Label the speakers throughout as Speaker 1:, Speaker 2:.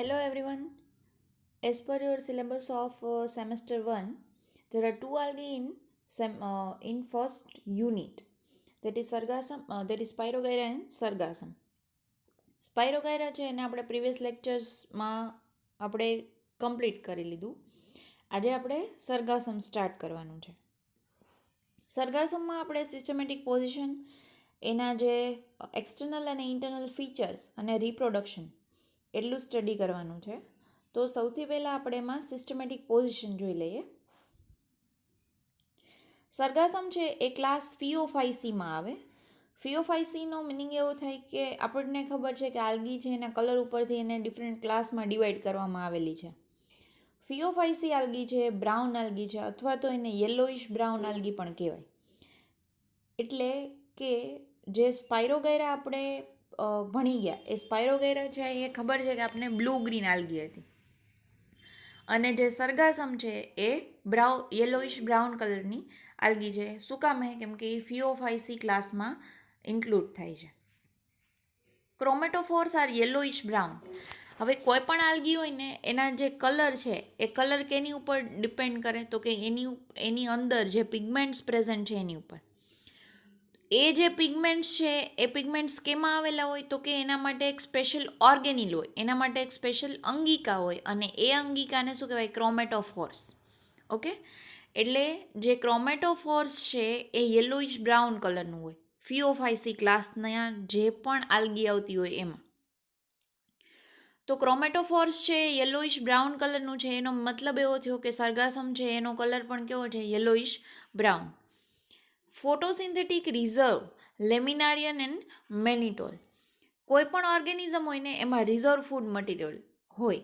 Speaker 1: Hello everyone. As per your syllabus of semester 1, there are two algae in first unit. That is sargassum, that is Spirogyra and sargassum. Spirogyra છે એને આપણે previous લેક્ચર્સમાં આપણે complete કરી લીધું. આજે આપણે સરગાસમ સ્ટાર્ટ કરવાનું છે. સરગાસમમાં આપણે સિસ્ટમેટિક પોઝિશન, એના જે એક્સટર્નલ અને ઇન્ટરનલ ફીચર્સ અને રિપ્રોડક્શન એટલું સ્ટડી કરવાનું છે. તો સૌથી પહેલાં આપણે એમાં સિસ્ટમેટિક પોઝિશન જોઈ લઈએ. સરગાસમ છે એ ક્લાસ ફિયોફાઇસીમાં આવે. ફિયોફાઇસીનો મિનિંગ એવો થાય કે આપણને ખબર છે કે આલ્ગી છે એના કલર ઉપરથી એને ડિફરન્ટ ક્લાસમાં ડિવાઈડ કરવામાં આવેલી છે. ફિયોફાઇસી આલ્ગી છે, બ્રાઉન આલ્ગી છે, અથવા તો એને યલોઇશ બ્રાઉન આલ્ગી પણ કહેવાય. એટલે કે જે સ્પાયરોગાયરા આપણે ભણી ગયા, એ સ્પાયરોગાયરા છે એ ખબર છે કે આપણે બ્લુ ગ્રીન આલ્ગી હતી, અને જે સરગાસમ છે એ યલોઇશ બ્રાઉન કલરની આલ્ગી છે. શું કામ હે? કેમ કે એ ફિયોફાઇસી ક્લાસમાં ઇન્ક્લુડ થાય છે. ક્રોમેટોફોર્સ આર યલોઇશ બ્રાઉન. હવે કોઈ પણ આલ્ગી હોય ને, એના જે કલર છે એ કલર કેની ઉપર ડિપેન્ડ કરે? તો કે એની અંદર જે પિગમેન્ટ્સ પ્રેઝન્ટ છે એની ઉપર. એ જે પિગમેન્ટ્સ છે એ પિગમેન્ટ્સ કેમાં આવેલા હોય? તો કે એના માટે એક સ્પેશિયલ ઓર્ગેનિલ હોય, એના માટે એક સ્પેશિયલ અંગિકા હોય, અને એ અંગિકાને શું કહેવાય? ક્રોમેટોફોર્સ. ઓકે, એટલે જે ક્રોમેટોફોર્સ છે એ યલોઇશ બ્રાઉન કલરનું હોય ફિયોફાઇસી ક્લાસના જે પણ આલ્ગી આવતી હોય એમાં. તો ક્રોમેટોફોર્સ છે યલોઇશ બ્રાઉન કલરનું છે, એનો મતલબ એવો થયો કે સરગાસમ છે એનો કલર પણ કેવો છે? Yellowish brown. Photosynthetic reserve laminarin and mannitol. કોઈ પણ ઓર્ગેનિઝમ હોય ને એમાં રિઝર્વ ફૂડ મટીરિયલ હોય.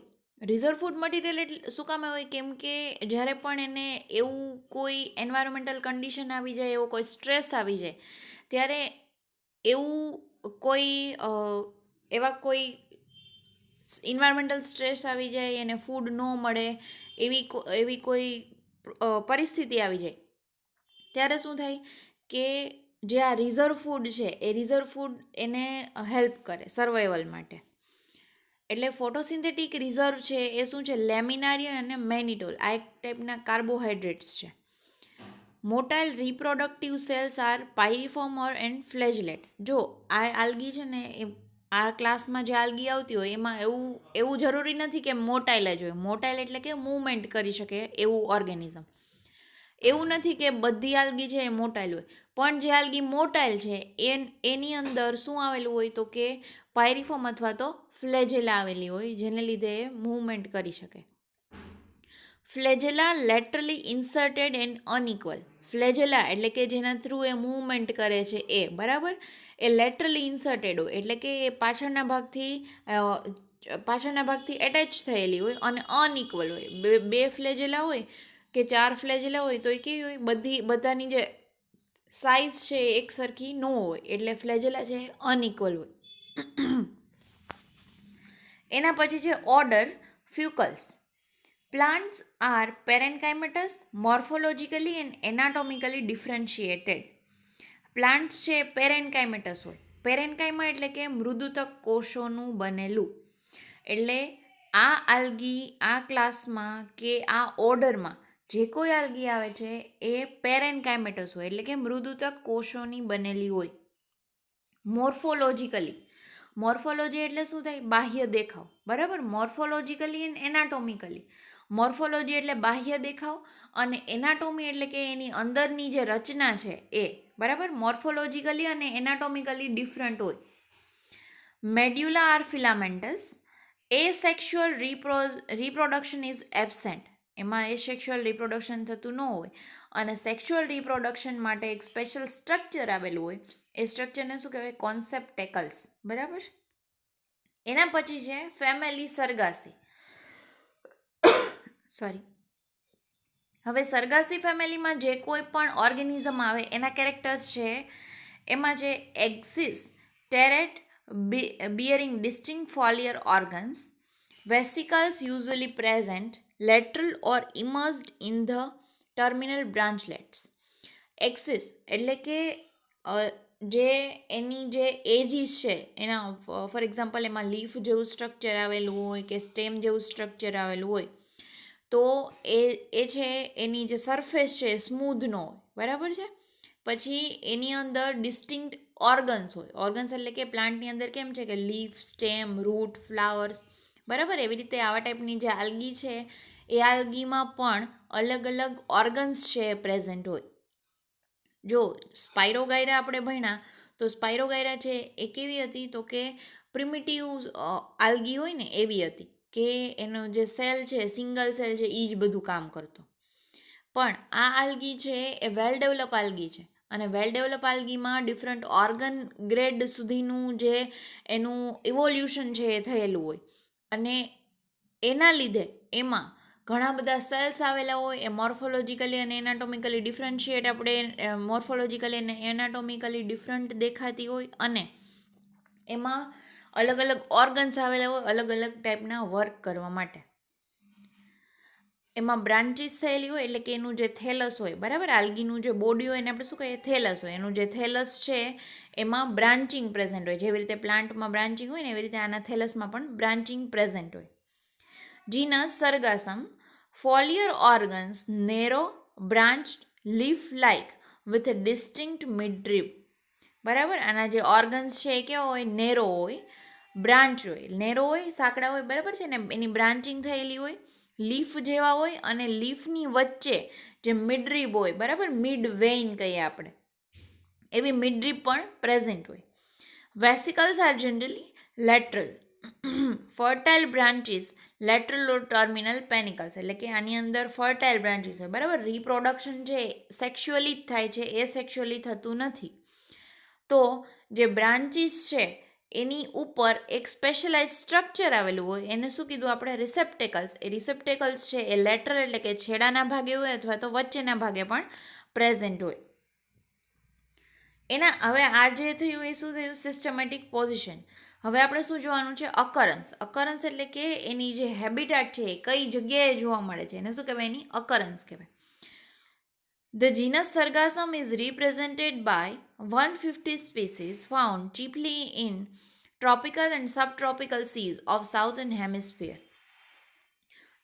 Speaker 1: રિઝર્વ ફૂડ મટીરિયલ એટલે શું કામ હોય? કેમ કે જ્યારે પણ એને એવું કોઈ એન્વાયરમેન્ટલ કન્ડિશન આવી જાય, એવો કોઈ સ્ટ્રેસ આવી જાય, ત્યારે એવા કોઈ ઇન્વાયરમેન્ટલ સ્ટ્રેસ આવી જાય, એને ફૂડ ન મળે, એવી કોઈ પરિસ્થિતિ આવી જાય, ત્યારે શું થાય કે જે આ રિઝર્વ ફૂડ છે એ રિઝર્વ ફૂડ એને હેલ્પ કરે સર્વાઈવલ માટે. એટલે ફોટોસિન્થેટિક રિઝર્વ છે એ શું છે? લેમિનારિયન અને મેનિટોલ. આ એક ટાઈપના કાર્બોહાઈડ્રેટ્સ છે. Motile reproductive cells are pyriform or and flagellate. જો આ આલ્ગી છે ને, આ ક્લાસમાં જે આલ્ગી આવતી હોય એમાં એવું જરૂરી નથી કે મોટાઇલ જ હોય. મોટાઇલ એટલે કે મૂવમેન્ટ કરી શકે એવું ઓર્ગેનિઝમ. એવું નથી કે બધી આલ્ગી છે એ મોટાઇલ હોય, પણ જે આલ્ગી મોટાઇલ છે એની અંદર શું આવેલું હોય? તો કે પાયરીફોર્મ અથવા તો ફ્લેજેલા આવેલી હોય, જેને લીધે એ મૂવમેન્ટ કરી શકે. ફ્લેજેલા લેટરલી ઇન્સર્ટેડ એન્ડ અનઇક્વલ. ફ્લેજેલા એટલે કે જેના થ્રુ એ મૂવમેન્ટ કરે છે એ, બરાબર, એ લેટરલી ઇન્સર્ટેડ હોય, એટલે કે એ પાછળના ભાગથી એટેચ થયેલી હોય અને અનઇક્વલ હોય. બે ફ્લેજેલા હોય કે ચાર ફ્લેજેલા હોય તો એ કેવી હોય? બધાની જે સાઇઝ છે એ એક સરખી ન હોય, એટલે ફ્લેજેલા છે અનઇક્વલ હોય. એના પછી છે order fucales. Plants are parenchymatous, morphologically and anatomically differentiated. Plants છે પેરેન્કાઇમેટસ હોય. પેરેન્કાઇમા એટલે કે મૃદુતક કોષોનું બનેલું. એટલે આ આલ્ગી આ ક્લાસમાં કે આ ઓર્ડરમાં જે કોઈ આલ્ગી આવે છે એ પેરેન્કાઇમેટસ હોય, એટલે કે મૃદુતક કોષોની બનેલી હોય. મોર્ફોલોજી એટલે શું થાય? બાહ્ય દેખાવ, બરાબર. મોર્ફોલોજીકલી એન્ડ એનાટોમિકલી. મોર્ફોલોજી એટલે બાહ્ય દેખાવ, અને એનાટોમી એટલે કે એની અંદરની જે રચના છે એ, બરાબર, મોર્ફોલોજીકલી અને એનાટોમિકલી ડિફરન્ટ હોય. Medulla are filamentous. Asexual reproduction is absent. એમાં એસેક્સ્યુઅલ રિપ્રોડક્શન થતું ન હોય, અને સેક્સ્યુઅલ રિપ્રોડક્શન માટે એક સ્પેશિયલ સ્ટ્રક્ચર આવેલું હોય. એ સ્ટ્રક્ચરને શું કહેવાય? કોન્સેપ્ટેકલ્સ, બરાબર. એના પછી છે ફેમિલી સરગાસી. સોરી. હવે સરગાસી ફેમિલીમાં જે કોઈ પણ ઓર્ગેનિઝમ આવે એના કેરેક્ટર્સ છે. એમાં છે axis ટેરેટ bearing distinct foliar organs, vesicles usually present lateral or immersed in the terminal branchlets. Axis એટલે કે જે એની જે એજીસ છે એના ફોર એક્ઝામ્પલ એમાં લીફ જેવું સ્ટ્રક્ચર આવેલું હોય કે સ્ટેમ જેવું સ્ટ્રક્ચર આવેલું હોય તો એ છે એની જે સરફેસ છે સ્મૂધ ન હોય, બરાબર છે. પછી એની અંદર ડિસ્ટિંક્ટ ઓર્ગન્સ હોય. ઓર્ગન્સ એટલે કે પ્લાન્ટની અંદર કેમ છે કે લીફ, સ્ટેમ, રૂટ, ફ્લાવર્સ, બરાબર. એવી રીતે આવા ટાઈપની જે આલ્ગી છે એ આલ્ગીમાં પણ અલગ અલગ ઓર્ગન્સ છે એ પ્રેઝન્ટ હોય. જો સ્પાયરોગાયરા આપણે ભણ્યા તો સ્પાયરોગાયરા છે એ કેવી હતી તો કે પ્રિમિટિવ આલ્ગી હોય ને એવી હતી કે એનો જે સેલ છે સિંગલ સેલ છે એ જ બધું કામ કરતો. પણ આ આલ્ગી છે એ વેલ ડેવલપ આલ્ગી છે અને વેલ ડેવલપ આલ્ગીમાં ડિફરન્ટ ઓર્ગન ગ્રેડ સુધીનું જે એનું ઇવોલ્યુશન છે એ થયેલું હોય અને એના લીધે એમાં ઘણા બધા સેલ્સ આવેલા હોય. એ મોર્ફોલોજીકલી અને એનાટોમિકલી ડિફરન્શિએટ આપણે મોર્ફોલોજીકલી અને એનાટોમિકલી ડિફરન્ટ દેખાતી હોય અને એમાં અલગ અલગ ઓર્ગન્સ આવેલા હોય અલગ અલગ ટાઈપના વર્ક કરવા માટે. એમાં બ્રાન્ચીસ થયેલી હોય એટલે કે એનું જે થેલસ હોય, બરાબર, આલ્ગીનું જે બોડી હોય એને આપણે શું કહીએ થેલસ હોય. એનું જે થેલસ છે એમાં બ્રાન્ચિંગ પ્રેઝન્ટ હોય. જેવી રીતે પ્લાન્ટમાં બ્રાન્ચિંગ હોય ને એવી રીતે આના થેલસમાં પણ બ્રાન્ચિંગ પ્રેઝન્ટ હોય. જીનસ સરગાસમ, foliar organs narrow, branched, leaf-like with a distinct midrib. બરાબર. આના જે ઓર્ગન્સ છે એ કેવા હોય? નેરો હોય, બ્રાન્ચ હોય. નેરો હોય, સાંકડા હોય, બરાબર છે ને, એની બ્રાન્ચિંગ થયેલી હોય, લીફ જેવા હોય અને લીફની વચ્ચે જે મિડરીબ હોય, બરાબર, મિડ વેઇન કહીએ આપણે, એવી મિડરીબ પણ પ્રેઝન્ટ હોય. Vesicles are generally lateral, fertile branches lateral or terminal panicles, એટલે કે આની અંદર ફર્ટાઇલ બ્રાન્ચીસ હોય, બરાબર. રિપ્રોડક્શન છે સેક્સ્યુઅલી જ થાય છે, એ સેક્સ્યુઅલી થતું નથી. તો જે બ્રાન્ચીસ છે એની ઉપર એક સ્પેશિયલાઇઝ સ્ટ્રક્ચર આવેલું હોય એને શું કીધું આપણે? રિસેપ્ટેકલ્સ. એ રિસેપ્ટેકલ્સ છે એ લેટરલ એટલે કે છેડાના ભાગે હોય અથવા તો વચ્ચેના ભાગે પણ પ્રેઝન્ટ હોય. એના હવે આ જે થયું એ શું થયું? Systematic position. હવે આપણે શું જોવાનું છે? અકરન્સ. અકરન્સ એટલે કે એની જે હેબિટાટ છે એ કઈ જગ્યાએ જોવા મળે છે એને શું કહેવાય? એની અકરન્સ કહેવાય. The genus Sargassum is represented by 150 species found chiefly in tropical and subtropical seas of southern hemisphere.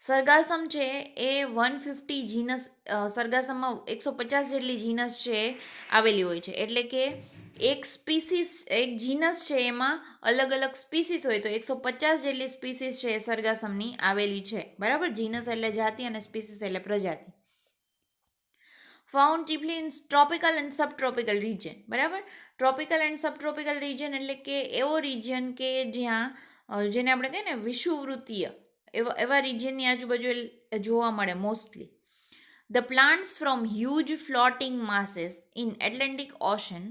Speaker 1: સરગાસમ છે એ 150 જીનસ, સરગાસમમાં 150 જેટલી જીનસ છે આવેલી હોય છે. એટલે કે એક સ્પીસીસ, એક જીનસ છે એમાં અલગ અલગ સ્પીસીસ હોય તો 150 જેટલી સ્પીસીસ છે એ સરગાસમની આવેલી છે, બરાબર. જીનસ એટલે જાતિ અને સ્પીસીસ એટલે પ્રજાતિ. Found chiefly in tropical and subtropical region, બરાબર. ટ્રોપિકલ એન્ડ સબટ્રોપિકલ રિજન એટલે કે એવો રિજન કે જ્યાં જેને આપણે કહીએ ને વિષુવવૃત્તીય, એવા રિજનની આજુબાજુ જોવા મળે mostly. The plants from huge floating masses in Atlantic ocean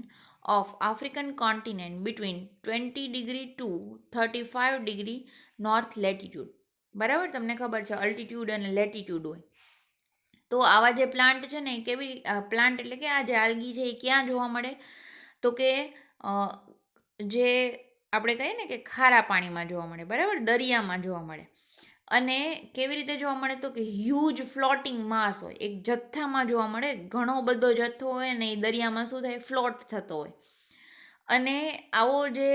Speaker 1: of African continent between 20 degree to 35 degree north latitude, બરાબર. તમને ખબર છે અલ્ટિટ્યૂડ અને લેટિટ્યૂડ હોય. તો આવા જે પ્લાન્ટ છે ને કેવી પ્લાન્ટ એટલે કે આ જે આલ્ગી છે એ ક્યાં જોવા મળે? તો કે જે આપણે કહીએ ને કે ખારા પાણીમાં જોવા મળે, બરાબર, દરિયામાં જોવા મળે. અને કેવી રીતે જોવા મળે? તો કે હ્યુજ ફ્લોટિંગ માસ હોય, એક જથ્થામાં જોવા મળે. ઘણો બધો જથ્થો હોય ને એ દરિયામાં શું થાય? ફ્લોટ થતો હોય. અને આવો જે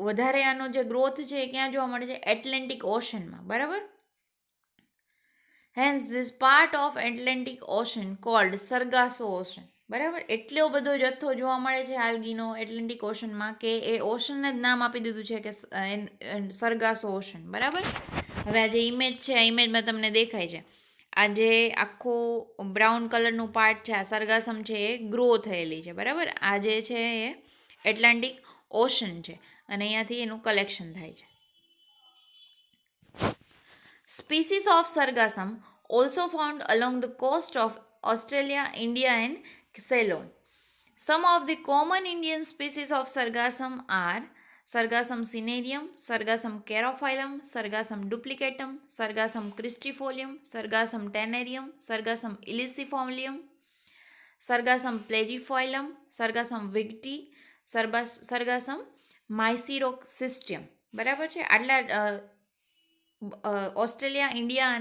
Speaker 1: વધારે આનો જે ગ્રોથ છે એ ક્યાં જોવા મળે છે? એટલાન્ટિક ઓશનમાં, બરાબર. Hence this part of Atlantic ocean called Sargasso ocean, બરાબર. એટલો બધો જથ્થો જોવા મળે છે આલ્ગીનો એટલાન્ટિક ઓશનમાં કે એ ઓશનને જ નામ આપી દીધું છે કે સરગાસો ઓશન, બરાબર. હવે આ જે ઇમેજ છે આ ઇમેજમાં તમને દેખાય છે આ જે આખો બ્રાઉન કલરનું પાર્ટ છે આ સરગાસમ છે એ ગ્રો થયેલી છે, બરાબર. આ જે છે એ એટલાન્ટિક ઓશન છે અને અહીંયાથી એનું કલેક્શન થાય છે. Species of Sargassum also found along the coast of Australia, India and Ceylon. Some of the common Indian species of Sargassum are Sargassum cinereum, Sargassum carophyllum, Sargassum duplicatum, Sargassum cristifolium, Sargassum tannarium, Sargassum illicifolium, Sargassum plagiphyllum, Sargassum wigti, Sargassum mycerocystium, બરાબર છે. આટલા Australia, India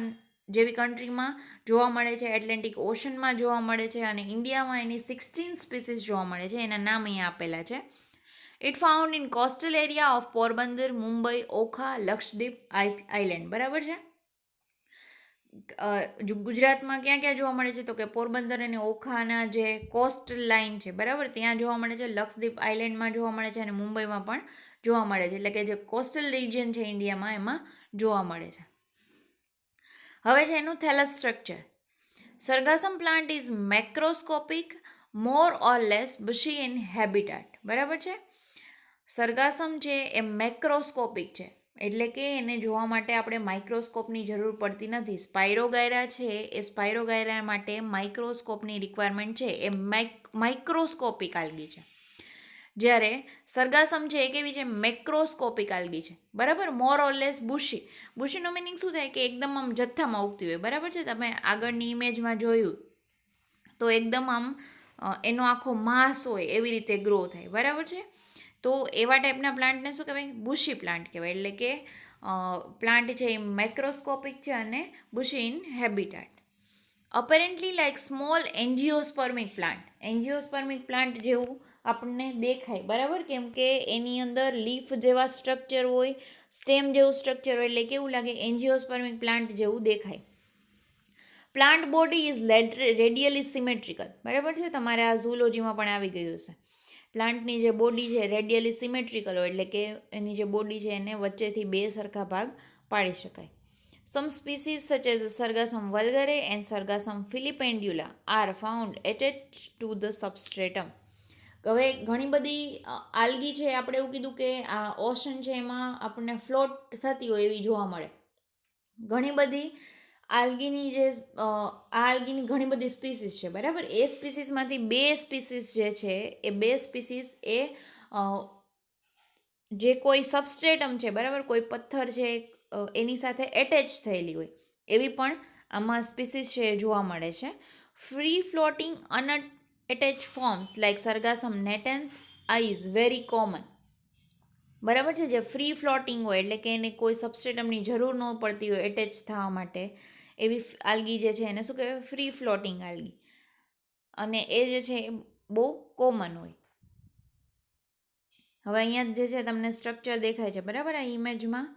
Speaker 1: જેવી કન્ટ્રીમાં જોવા મળે છે, Atlantic ઓશનમાં જોવા મળે છે, અને ઇન્ડિયામાં એની 16 સ્પીસીસ જોવા મળે છે. એના નામ અહીંયા આપેલા છે. It found in coastal area of Porbandar, Mumbai, Okha, Lakshadweep island. બરાબર છે. ગુજરાતમાં ક્યાં ક્યાં જોવા મળે છે? તો કે પોરબંદર અને ઓખાના જે કોસ્ટલ લાઇન છે, બરાબર, ત્યાં જોવા મળે છે. લક્ષદ્વીપ આઇલેન્ડમાં જોવા મળે છે, અને મુંબઈમાં પણ જોવા મળે છે. એટલે કે જે કોસ્ટલ રિજિયન છે ઇન્ડિયામાં, એમાં જોવા મળે છે. હવે છે એનું thallus structure. Sargassum plant is macroscopic, more or less bushy in habitat. બરાબર છે. સરગાસમ છે એ મેક્રોસ્કોપિક છે, એટલે કે એને જોવા માટે આપણે માઇક્રોસ્કોપની જરૂર પડતી નથી. સ્પાયરોગાયરા છે એ સ્પાયરોગાયરા માટે માઇક્રોસ્કોપની રિક્વાયરમેન્ટ છે. એ માઇક્રોસ્કોપિક આલ્ગી છે. જ્યારે સરગાસમ છે એ કેવી છે? મેક્રોસ્કોપિક આલ્ગી છે. બરાબર. મોર ઓર લેસ બુશી. બુશીનો મિનિંગ શું થાય? કે એકદમ આમ જથ્થામાં ઉગતી હોય. બરાબર છે. તમે આગળની ઇમેજમાં જોયું તો એકદમ આમ એનો આખો માસ હોય એવી રીતે ગ્રો થાય. બરાબર છે. તો એવા ટાઈપના પ્લાન્ટને શું કહેવાય? બુશી પ્લાન્ટ કહેવાય. એટલે કે પ્લાન્ટ છે એ માઇક્રોસ્કોપિક છે અને bushy in habitat. Apparently like small angiospermic plant. Angiospermic plant જેવું આપણને દેખાય. બરાબર. કેમ કે એની અંદર લીફ જેવા સ્ટ્રક્ચર હોય, સ્ટેમ જેવું સ્ટ્રક્ચર હોય, એટલે કેવું લાગે? એન્જિયોસ્પર્મિક પ્લાન્ટ જેવું દેખાય. Plant body is radially symmetrical. બરાબર છે. તમારે આ ઝૂલોજીમાં પણ આવી ગયું હશે. પ્લાન્ટની જે બોડી છે રેડિયલી સિમેટ્રિકલ હોય, એટલે કે એની જે બોડી છે એને વચ્ચેથી બે સરખા ભાગ પાડી શકાય. Some species such as Sargassum vulgare and Sargassum filipendula are found attach to the substratum. હવે ઘણી બધી આલ્ગી છે, આપણે એવું કીધું કે આ ઓશન છે એમાં આપણને ફ્લોટ થતી હોય એવી જોવા મળે. ઘણી બધી આલ્ગીની જે આલ્ગીની ઘણી બધી સ્પીસીસ છે. બરાબર. એ સ્પીસીસમાંથી બે સ્પીસીસ જે છે એ બે સ્પીસીસ એ જે કોઈ સબસ્ટ્રેટમ છે, બરાબર, કોઈ પથ્થર છે એની સાથે એટેચ થયેલી હોય એવી પણ આમાં સ્પીસીસ છે જોવા મળે છે. Free floating unattach forms like Sargassum natans is very common. બરાબર છે. જે ફ્રી ફ્લોટિંગ હોય, એટલે કે એને કોઈ સબસ્ટ્રેટમની જરૂર ન પડતી હોય એટેચ થવા માટે, એવી આલ્ગી જે છે એને શું કહેવાય? Free floating algae. અને એ જે છે એ બહુ કોમન હોય. હવે અહીંયા જે છે તમને સ્ટ્રક્ચર દેખાય છે. બરાબર. આ ઇમેજમાં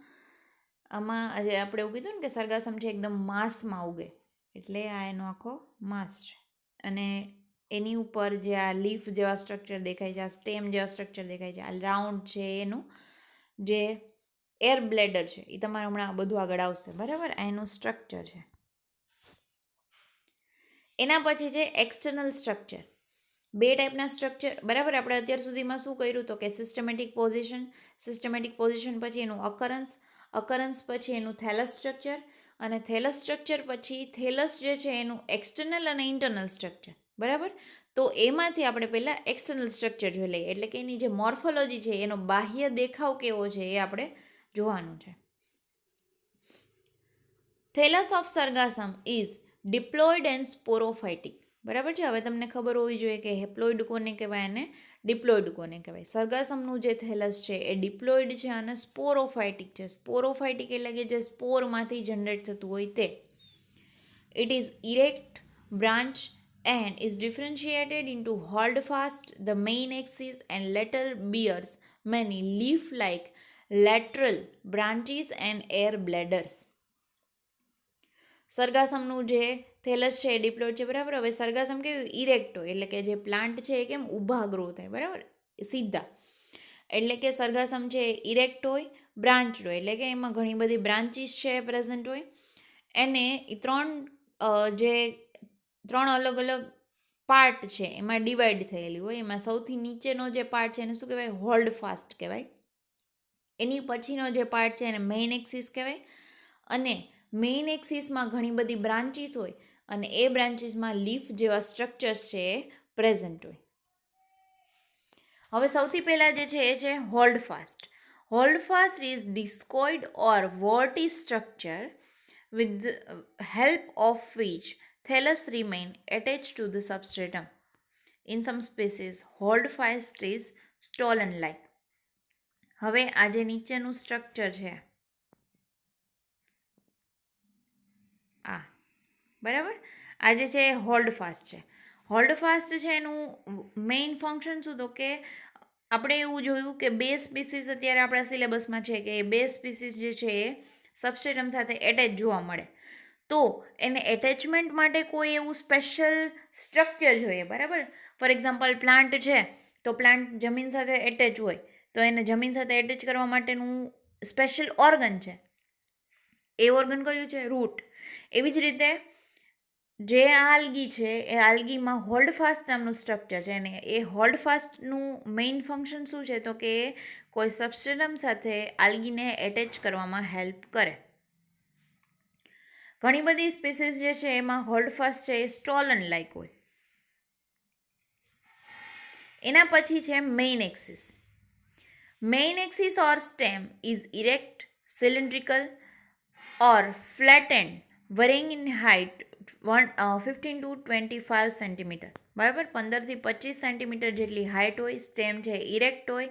Speaker 1: આમાં આજે આપણે એવું કીધું ને કે સરગાસમ છે એકદમ માસમાં ઉગે, એટલે આ એનો આખો માસ છે. અને એની ઉપર જે આ લીફ જેવા સ્ટ્રક્ચર દેખાય છે, આ સ્ટેમ જેવા સ્ટ્રક્ચર દેખાય છે, આ રાઉન્ડ છે એનું જે એર બ્લેડર છે, એ તમારે હમણાં બધું આગળ આવશે. બરાબર. આ એનું સ્ટ્રક્ચર છે. એના પછી છે એક્સટર્નલ સ્ટ્રક્ચર. બે ટાઈપના સ્ટ્રક્ચર. બરાબર. આપણે અત્યાર સુધીમાં શું કર્યું? તો કે સિસ્ટમેટિક પોઝિશન પછી એનું અકરન્સ પછી એનું થેલસ સ્ટ્રક્ચર, અને થેલસ સ્ટ્રક્ચર પછી થેલસ જે છે એનું એક્સટર્નલ અને ઇન્ટરનલ સ્ટ્રક્ચર. બરાબર. તો એમાંથી આપણે પહેલાં એક્સટર્નલ સ્ટ્રક્ચર જોઈ લઈએ, એટલે કે એની જે મોર્ફોલોજી છે, એનો બાહ્ય દેખાવ કેવો છે એ આપણે જોવાનું છે. થેલસ ઓફ સરગાસમ ઇઝ ડિપ્લોઇડ એન્ડ સ્પોરોફાઇટિક. બરાબર છે. હવે તમને ખબર હોવી જોઈએ કે હેપ્લોઇડ કોને કહેવાય અને ડિપ્લોઇડ કોને કહેવાય. સરગાસમનું જે થેલસ છે એ ડિપ્લોઇડ છે અને સ્પોરોફાઇટિક છે. સ્પોરોફાઇટિક એટલે કે જે સ્પોરમાંથી જનરેટ થતું હોય તે. It is erect branch and is differentiated into holdfast, the main axis, and later bears many leaf-like lateral branches and air bladders. સરગાસમનું જે થેલસ છે એ ડિપ્લોઇડ છે. બરાબર. હવે સરગાસમ કેવું? ઇરેક્ટ હોય, એટલે કે જે પ્લાન્ટ છે એ કેમ ઊભા ગ્રો થાય. બરાબર. સીધા. એટલે કે સરગાસમ છે ઇરેક્ટ હોય, બ્રાન્ચ હોય, એટલે કે એમાં ઘણી બધી બ્રાન્ચીસ છે પ્રેઝન્ટ હોય. એને ત્રણ અલગ અલગ પાર્ટ છે એમાં ડિવાઈડ થયેલી હોય. એમાં સૌથી નીચેનો જે પાર્ટ છે એને શું કહેવાય? હોલ્ડ ફાસ્ટ કહેવાય. એની પછીનો જે પાર્ટ છે એને મેઇન એક્સિસ કહેવાય. અને મેઇન એક્સિસમાં ઘણી બધી બ્રાન્ચીસ હોય, અને એ બ્રાન્ચીસમાં લીફ જેવા સ્ટ્રક્ચર્સ છે એ પ્રેઝન્ટ હોય. હવે સૌથી પહેલાં જે છે એ છે hold fast. Hold fast is discoid or warty structure with the help of which thallus remain attached to the substratum. In some species, holdfast is stolon-like. હવે આ જે નીચેનું સ્ટ્રક્ચર છે આ બરાબર. આ જે છે એ હોલ્ડ ફાસ્ટ છે. હોલ્ડ ફાસ્ટ છે એનું મેઇન ફંક્શન શું, તો કે આપણે એવું જોયું કે બે સ્પીસીસ અત્યારે આપણા સિલેબસમાં છે કે એ બે સ્પીસીસ જે છે એ સબસ્ટ્રેટમ સાથે એટેચ જોવા મળે. તો એને એટેચમેન્ટ માટે કોઈ એવું સ્પેશિયલ સ્ટ્રક્ચર જોઈએ, બરાબર. ફોર એક્ઝામ્પલ પ્લાન્ટ છે, તો પ્લાન્ટ જમીન સાથે એટેચ હોય, તો એને જમીન સાથે એટેચ કરવા માટેનું સ્પેશિયલ ઓર્ગન છે. એ ઓર્ગન કયું છે? રૂટ. એવી જ રીતે જે આલ્ગી છે એ આલ્ગીમાં હોલ્ડ ફાસ્ટ નામનું સ્ટ્રક્ચર છે, અને એ હોલ્ડ ફાસ્ટનું મેઇન ફંક્શન શું છે, તો કે એ કોઈ સબસ્ટ્રેટમ સાથે આલ્ગીને એટેચ કરવામાં હેલ્પ કરે. ઘણી બધી સ્પીસીસ જે છે એમાં હોલ્ડ ફાસ્ટ છે એ સ્ટોલન લાઇક હોય. એના પછી છે main axis. Main axis or stem is erect, cylindrical or flattened, varying in height 15 to 25 centimetre. બરાબર. 15 થી 25 સેન્ટીમીટર જેટલી હાઇટ હોય. સ્ટેમ છે ઇરેક્ટ હોય,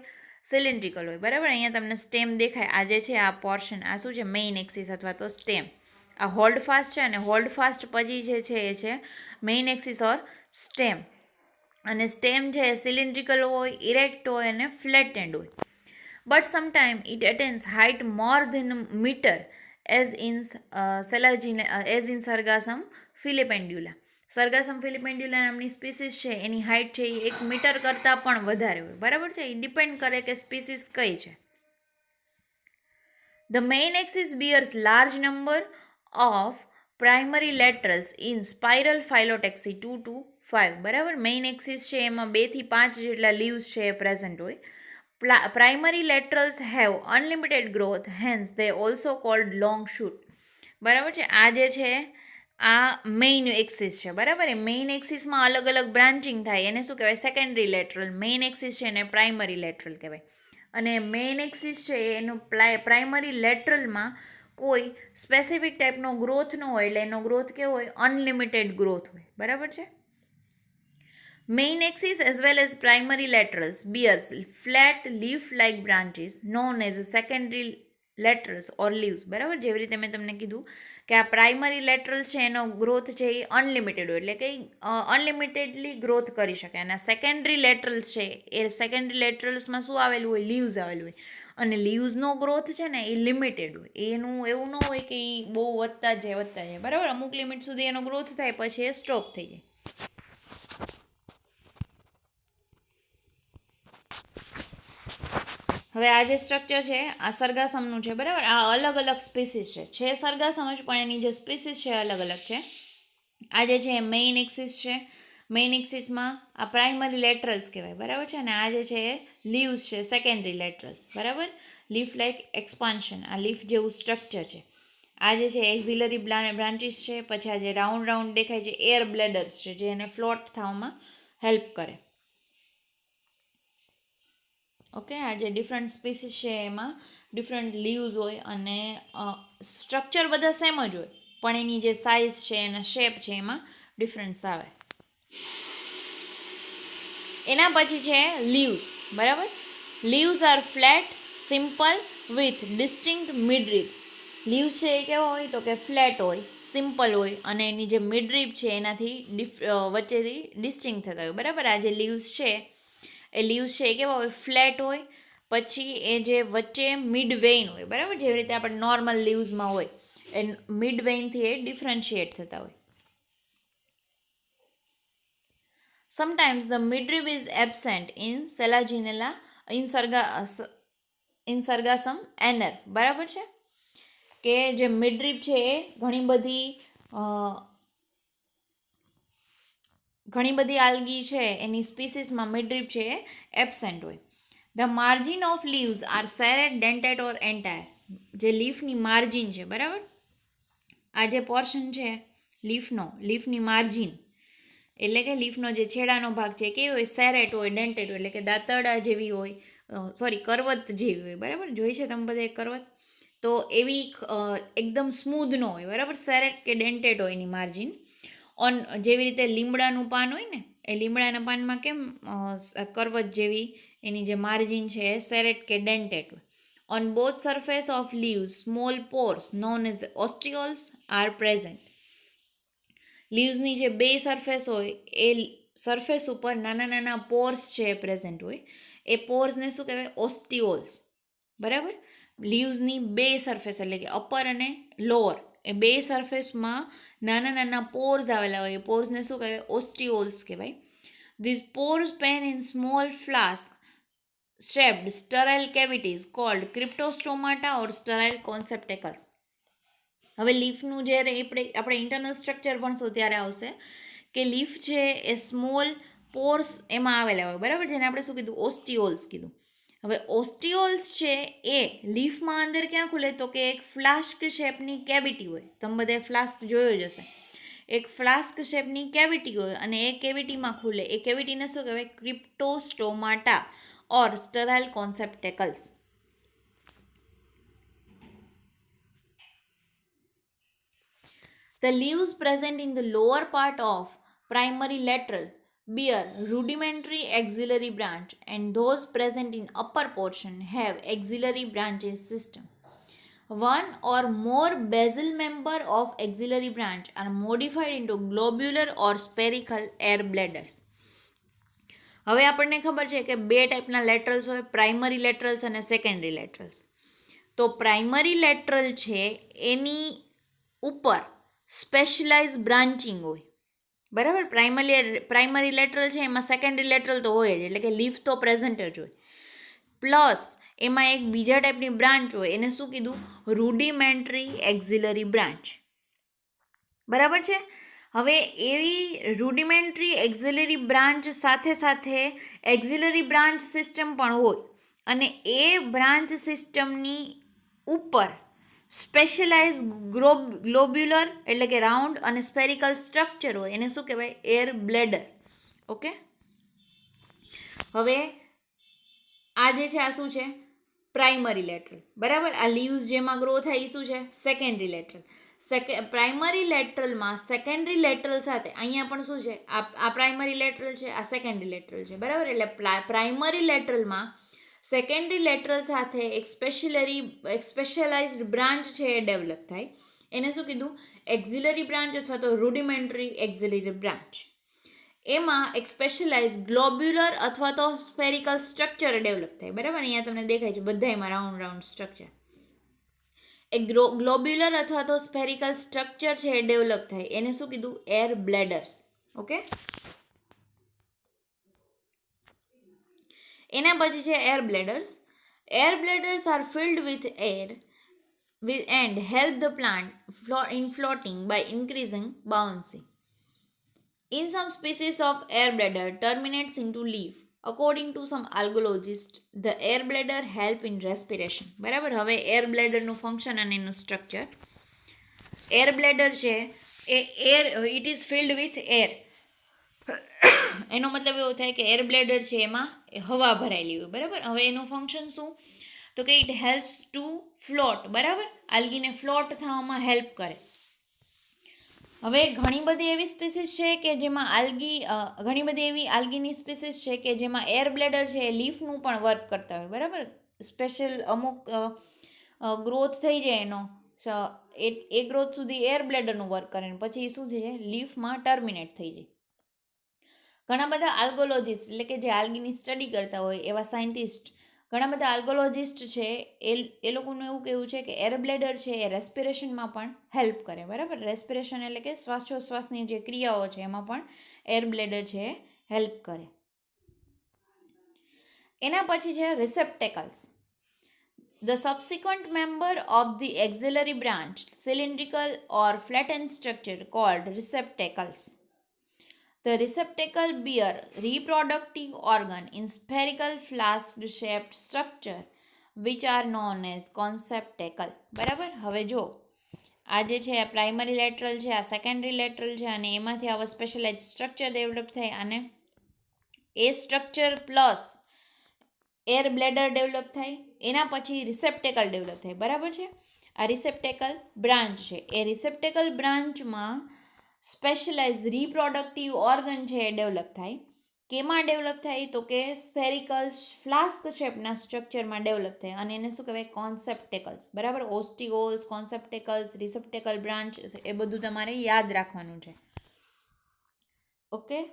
Speaker 1: સિલિન્ડ્રિકલ હોય. બરાબર. અહીંયા તમને સ્ટેમ દેખાય. આ જે છે આ પોર્શન, આ શું છે? મેઇન એક્સિસ અથવા તો સ્ટેમ. આ હોલ્ડ ફાસ્ટ છે, અને હોલ્ડ ફાસ્ટ પછી જે છે એ છે મેઇન એક્સિસ ઓર સ્ટેમ. અને સ્ટેમ છે સિલિન્ડ્રિકલ હોય, ઇરેક્ટ હોય અને ફ્લેટેન્ડ હોય. But sometime it attains height more than metre as in Sargassum filipendula. Sargassum filipendula નામની સ્પીસીસ છે એની હાઇટ છે એ 1 મીટર કરતાં પણ વધારે હોય. બરાબર છે. એ ડિપેન્ડ કરે કે સ્પીસીસ કઈ છે. The main axis bears large number of primary laterals in spiral phyllotaxy 2 to 5. બરાબર. મેઇન એક્સિસ છે એમાં 2 થી 5 જેટલા લીવ્સ છે એ પ્રેઝન્ટ હોય. Primary laterals have unlimited growth, hence they also called long shoot. બરાબર છે. આ જે છે આ મેઇન એક્સિસ છે. બરાબર. એ મેઇન એક્સિસમાં અલગ અલગ બ્રાન્ચિંગ થાય. એને શું કહેવાય? Secondary lateral. મેઇન એક્સિસ છે એને પ્રાઇમરી લેટરલ કહેવાય. અને મેઇન એક્સિસ છે એનું પ્રાઇમરી લેટરલમાં કોઈ સ્પેસિફિક ટાઈપનો ગ્રોથ ન હોય, એટલે એનો ગ્રોથ કેવો હોય? અનલિમિટેડ ગ્રોથ હોય. બરાબર છે. Main axis as well as primary laterals bears flat leaf-like branches known as secondary laterals or leaves. બરાબર. જેવી રીતે મેં તમને કીધું કે આ પ્રાઇમરી લેટરલ છે એનો ગ્રોથ છે એ અનલિમિટેડ હોય, એટલે કે અનલિમિટેડલી ગ્રોથ કરી શકે. અને સેકન્ડરી લેટરલ્સ છે એ સેકન્ડરી લેટરલ્સમાં શું આવેલું હોય? લીવ્સ આવેલું હોય. અને લીવ્સનો ગ્રોથ છે ને એ લિમિટેડ હોય. એનું એવું ન હોય કે એ બહુ વધતા જાય. બરાબર. અમુક લિમિટ સુધી એનો ગ્રોથ થાય, પછી એ સ્ટોપ થઈ જાય. હવે આ જે સ્ટ્રક્ચર છે આ સરગાસમનું છે. બરાબર. આ અલગ અલગ સ્પીસીસ છે સરગાસમ જ, પણ એની જે સ્પીસીસ છે અલગ અલગ છે. આ જે છે મેઇન એક્સિસ છે. મેઇન એક્સિસમાં આ પ્રાઇમરી લેટરલ્સ કહેવાય. બરાબર છે. અને આ જે છે એ લીવ્સ છે, સેકન્ડરી લેટરલ્સ. બરાબર. લીફ લાઇક એક્સપાન્શન, આ લીફ જેવું સ્ટ્રક્ચર છે. આ જે છે એક્ઝિલરી બ્રાન્ચીસ છે. પછી આ જે રાઉન્ડ રાઉન્ડ દેખાય છે એર બ્લેડર્સ છે, જે એને ફ્લોટ થવામાં હેલ્પ કરે. ઓકે. આ જે ડિફરન્ટ સ્પીસીસ છે એમાં ડિફરન્ટ લીવ્સ હોય, અને સ્ટ્રક્ચર બધા સેમ જ હોય, પણ એની જે સાઇઝ છે એના શેપ છે એમાં ડિફરન્સ આવે. એના પછી છે લીવ્સ. બરાબર. Leaves are flat, simple with distinct midribs. Leaves છે એ કેવો હોય? તો કે ફ્લેટ હોય, સિમ્પલ હોય, અને એની જે મિડરીબ છે એનાથી વચ્ચેથી ડિસ્ટિંક્ટ થતા હોય. બરાબર. આ જે લીવ્સ છે એ લીવ્સ છે એ કેવા હોય? ફ્લેટ હોય. પછી એ જે વચ્ચે મિડ વેઇન હોય. બરાબર. જેવી રીતે આપણે નોર્મલ લીવ્સમાં હોય, એ મિડ વેઇનથી એ ડિફરન્શિએટ થતા હોય. Sometimes the midrib is absent in Selaginella in Sargassum enerve. બરાબર છે. કે જે મિડરીબ છે એ ઘણી બધી આલ્ગી છે એની સ્પીસીસમાં મિડરીબ છે એ એબસેન્ટ હોય. The margin of leaves are serrate, dentate or entire. જે લીફની માર્જિન છે. બરાબર. આ જે પોર્શન છે લીફની માર્જિન, એટલે કે લીફનો જે છેડાનો ભાગ છે કેવો હોય? સેરેટ હોય, ડેન્ટેટ હોય, એટલે કે દાંતરડા જેવી હોય, કરવત જેવી હોય. બરાબર. જોઈ છે તમે બધા કરવત? તો એવી એકદમ સ્મૂધ ન હોય. બરાબર. સેરેટ કે ડેન્ટેટ હોય એની માર્જિન. જેવી રીતે લીમડાનું પાન હોય ને, એ લીમડાના પાનમાં કેમ કરવત જેવી એની જે માર્જિન છે એ સેરેટ કે ડેન્ટેટ હોય. On both surface of leaves, small pores known as osteoles are present. લીવ્સની જે બે સરફેસ હોય એ સરફેસ ઉપર નાના નાના પોર્સ છે એ પ્રેઝન્ટ હોય. એ પોર્સને શું કહેવાય? ઓસ્ટિઓલ્સ. બરાબર? લીવ્સની બે સરફેસ એટલે કે અપર અને લોઅર એ બે સરફેસમાં નાના નાના પોર્સ આવેલા હોય. એ પોર્સને શું કહેવાય? ઓસ્ટિઓલ્સ કહેવાય. These pores open in small flask shaped sterile cavities called cryptostomata or sterile conceptacles. હવે લીફનું જ્યારે આપણે ઇન્ટરનલ સ્ટ્રક્ચર ભણશું ત્યારે આવશે કે લીફ છે એ સ્મોલ પોર્સ એમાં આવેલા હોય. બરાબર? જેને આપણે શું કીધું? ઓસ્ટિઓલ્સ કીધું. હવે ઓસ્ટિઓલ્સ છે એ લીફમાં અંદર ક્યાં ખુલે? તો કે એક ફ્લાસ્ક શેપની કેવિટી હોય. તમે બધાએ ફ્લાસ્ક જોયો જ હશે. એક ફ્લાસ્ક શેપની કેવિટી હોય અને એ કેવિટીમાં ખુલે. એ કેવિટીને શું કહેવાય? ક્રિપ્ટોસ્ટોમાટા or sterile conceptacles. The leaves present in the lower part of primary lateral bear rudimentary axillary branch and those present in upper portion have axillary branches system. One or more basal member of axillary branch are modified into globular or spherical air bladders. હવે આપણને ખબર છે કે બે ટાઈપના લેટરલ્સ હોય, primary લેટરલ્સ અને secondary લેટરલ્સ. તો પ્રાઇમરી લેટરલ છે એની ઉપર સ્પેશિયલાઇઝ બ્રાન્ચિંગ હોય. બરાબર? પ્રાઇમરી લેટરલ છે એમાં સેકન્ડરી લેટરલ તો હોય જ, એટલે કે લીફ તો પ્રેઝન્ટ જ હોય. પ્લસ એમાં એક બીજા ટાઈપની બ્રાન્ચ હોય. એને શું કીધું? રૂડિમેન્ટરી એક્ઝિલરી બ્રાન્ચ. બરાબર છે? હવે એવી રૂડિમેન્ટરી એક્ઝિલરી બ્રાન્ચ સાથે સાથે એક્ઝિલરી બ્રાન્ચ સિસ્ટમ પણ હોય અને એ બ્રાન્ચ સિસ્ટમની ઉપર સ્પેશિયલાઇઝ ગ્લોબ્યુલર એટલે કે રાઉન્ડ અને સ્પેરિકલ સ્ટ્રક્ચર હોય. એને શું કહેવાય? Air bladder. ઓકે? હવે આ જે છે આ શું છે? Primary lateral. બરાબર? આ લીવ્સ જેમાં ગ્રો થાય એ શું છે? Secondary lateral. પ્રાઇમરી લેટરલમાં સેકન્ડરી લેટરલ સાથે અહીંયા પણ શું છે? આ પ્રાઇમરી લેટરલ છે, આ સેકન્ડરી લેટરલ છે. બરાબર? એટલે પ્રાઇમરી લેટરલમાં સેકન્ડરી લેટરલ સાથે એક સ્પેશિયલાઇઝ્ડ બ્રાન્ચ છે એ ડેવલપ થાય. એને શું કીધું? એક્ઝિલરી બ્રાન્ચ અથવા તો રૂડિમેન્ટરી એક્ઝિલરી બ્રાન્ચ. એમાં એક સ્પેશિયલાઇઝ ગ્લોબ્યુલર અથવા તો સ્ફેરિકલ સ્ટ્રક્ચર ડેવલપ થાય. બરાબર? અહીંયા તમને દેખાય છે બધામાં રાઉન્ડ સ્ટ્રક્ચર. એક ગ્લોબ્યુલર અથવા તો સ્ફેરિકલ સ્ટ્રક્ચર છે એ ડેવલપ થાય. એને શું કીધું? Air bladders. ઓકે? એના પછી છે air bladders. Air bladders are filled with air and help the plant in floating by increasing buoyancy. In some species of air bladder terminates into leaf. According to some algologists, the air bladder help in respiration. બરાબર? હવે air બ્લેડરનું function અને એનું structure. Air bladder છે એ air it is filled with air. એનો મતલબ એવો થાય કે એર બ્લેડર છે એમાં હવા ભરાયેલી હોય. બરાબર? હવે એનું ફંક્શન શું? તો કે ઇટ હેલ્પ્સ ટુ ફ્લોટ. બરાબર? આલ્ગીને ફ્લોટ થવામાં હેલ્પ કરે. હવે ઘણી બધી એવી સ્પીસીસ છે કે જેમાં ઘણી બધી એવી આલ્ગીની સ્પીસીસ છે કે જેમાં એર બ્લેડર છે એ લીફનું પણ વર્ક કરતા હોય. બરાબર? સ્પેશિયલ અમુક ગ્રોથ થઈ જાય એનો એ ગ્રોથ સુધી એર બ્લેડરનું વર્ક કરે ને પછી શું છે? લીફમાં ટર્મિનેટ થઈ જાય. ઘણા બધા આલ્ગોલોજીસ્ટ એટલે કે જે આલ્ગીની સ્ટડી કરતા હોય એવા સાયન્ટિસ્ટ, ઘણા બધા આલ્ગોલોજીસ્ટ છે એ લોકોનું એવું કહેવું છે કે એર બ્લેડર છે એ રેસ્પિરેશનમાં પણ હેલ્પ કરે. બરાબર? રેસ્પિરેશન એટલે કે શ્વાસોશ્વાસની જે ક્રિયાઓ છે એમાં પણ એર બ્લેડર છે એ હેલ્પ કરે. એના પછી છે રિસેપ્ટેકલ્સ. The subsequent member of the axillary branch, cylindrical or flattened structure called receptacles. The receptacle bear reproductive organ in spherical flask-shaped structure which are known as conceptacle. બરાબર? હવે જો આ જે છે આ પ્રાઇમરી લેટરલ છે, આ સેકન્ડરી લેટરલ છે અને એમાંથી આવા સ્પેશિયલાઇઝ સ્ટ્રક્ચર ડેવલપ થાય અને એ structure plus air bladder develop થાય. એના પછી રિસેપ્ટેકલ ડેવલપ થાય. બરાબર છે? આ રિસેપ્ટેકલ બ્રાન્ચ છે. એ રિસેપ્ટેકલ બ્રાન્ચમાં સ્પેશિયલાઇઝ રિપ્રોડક્ટિવ ઓર્ગન છે એ ડેવલપ થાય. કેમાં ડેવલપ થાય? તો કે સ્ફેરિકલ ફ્લાસ્ક શેપના સ્ટ્રક્ચરમાં ડેવલપ થાય અને એને શું કહેવાય? કોન્સેપ્ટેકલ્સ. બરાબર? ઓસ્ટિઓલ્સ, કોન્સેપ્ટેકલ્સ, રિસેપ્ટેકલ બ્રાન્ચ એ બધું તમારે યાદ રાખવાનું છે. ઓકે,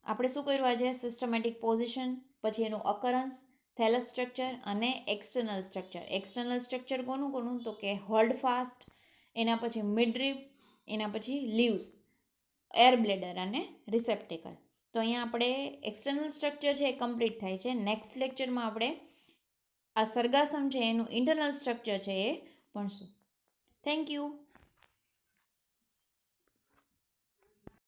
Speaker 1: આપણે શું કર્યું આજે? સિસ્ટમેટિક પોઝિશન, પછી એનું અકરન્સ, થેલસ સ્ટ્રક્ચર અને એક્સટર્નલ સ્ટ્રક્ચર. એક્સટર્નલ સ્ટ્રક્ચર કોનું કોનું? તો કે હોલ્ડ ફાસ્ટ, એના પછી મિડરીબ, એના પછી લીવ્સ, એર બ્લેડર અને રિસેપ્ટેકલ. તો અહીંયા આપણે એક્સટર્નલ સ્ટ્રક્ચર છે એ કમ્પ્લીટ થાય છે. નેક્સ્ટ લેક્ચરમાં આપણે આ સર્ગાસમ છે એનું ઇન્ટરનલ સ્ટ્રક્ચર છે એ ભણશું. Thank you.